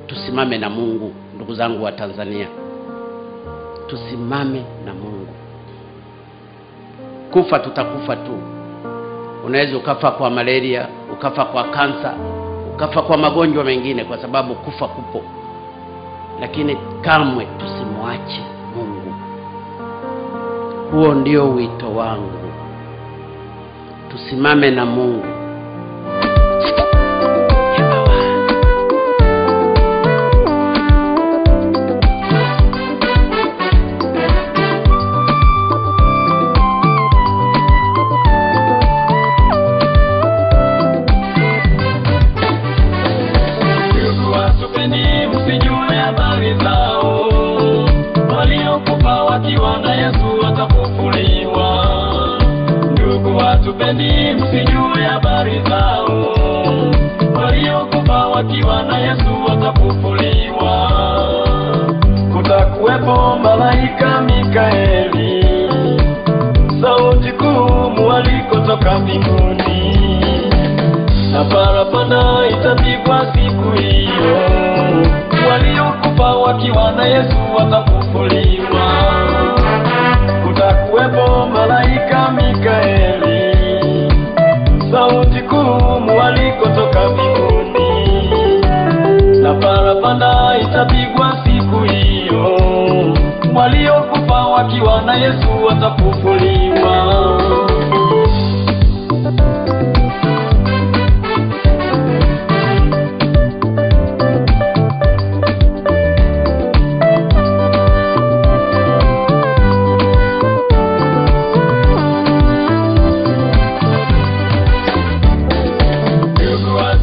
tusimame na Mungu. Ndugu zangu wa Tanzania, tusimame na Mungu. Kufa tutakufa tu. Unaweza ukafa kwa malaria, ukafa kwa kansa, ukafa kwa magonjwa mengine, kwa sababu kufa kupo. Lakini kamwe tusimwache Mungu. Huo ndio wito wangu. Tusimame na Mungu. Tupeni msijue habari zao, waliokufa wakiwa na Yesu watafufuliwa. Kutakuwepo malaika Mikaeli, sauti kuu mwaliko toka mbinguni, na parapanda itapigwa siku hiyo, waliokufa wakiwa na Yesu watafufuliwa. Kutakuwepo malaika Mikaeli, sauti kuu mwaliko toka mbinguni, na parapanda itapigwa siku hiyo, waliokufa wakiwa na Yesu watafufuliwa.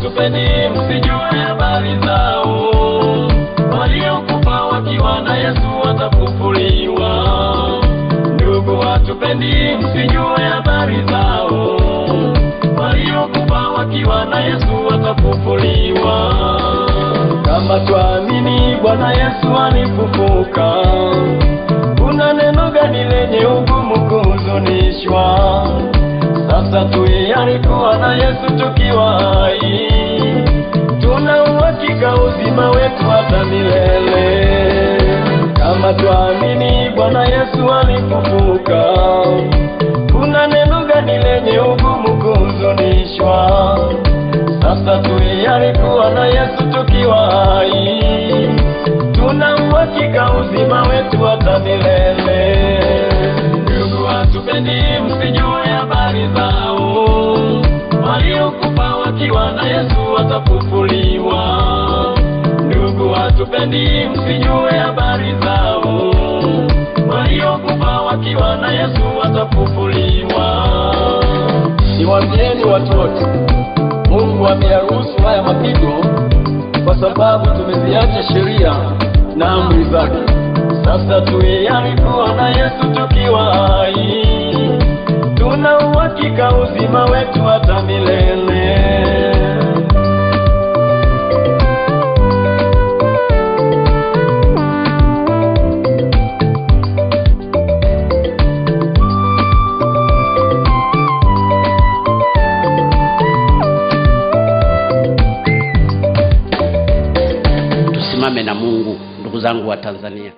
Tupeni msijue habari zao, waliokufa wakiwa na Yesu watafufuliwa. Ndugu watupeni msijue habari zao, waliokufa wakiwa na Yesu watafufuliwa. Kama tuamini Bwana Yesu alifufuka, kuna neno gani lenye ugumu kuhuzunishwa? Sasa alikuwa na Yesu tukiwa hai, tuna uhakika uzima wetu hata milele. Kama tuamini Bwana Yesu alifufuka, kuna neno gani lenye ugumu kuhuzunishwa? Sasa alikuwa na Yesu tukiwa hai, tuna uhakika uzima wetu hata milele. Ndugu watupeni msijue habari zao, waliokufa wakiwa na Yesu watafufuliwa. Ndugu watupeni msijue habari zao, waliokufa wakiwa na Yesu watafufuliwa. Niwaambieni watu wote, Mungu ameyaruhusu haya mapigo kwa sababu tumeziacha sheria na amri zake. Sasa alikuwa na Yesu tukiwa hai, tuna uhakika uzima wetu hata milele. Tusimame na Mungu, ndugu zangu wa Tanzania.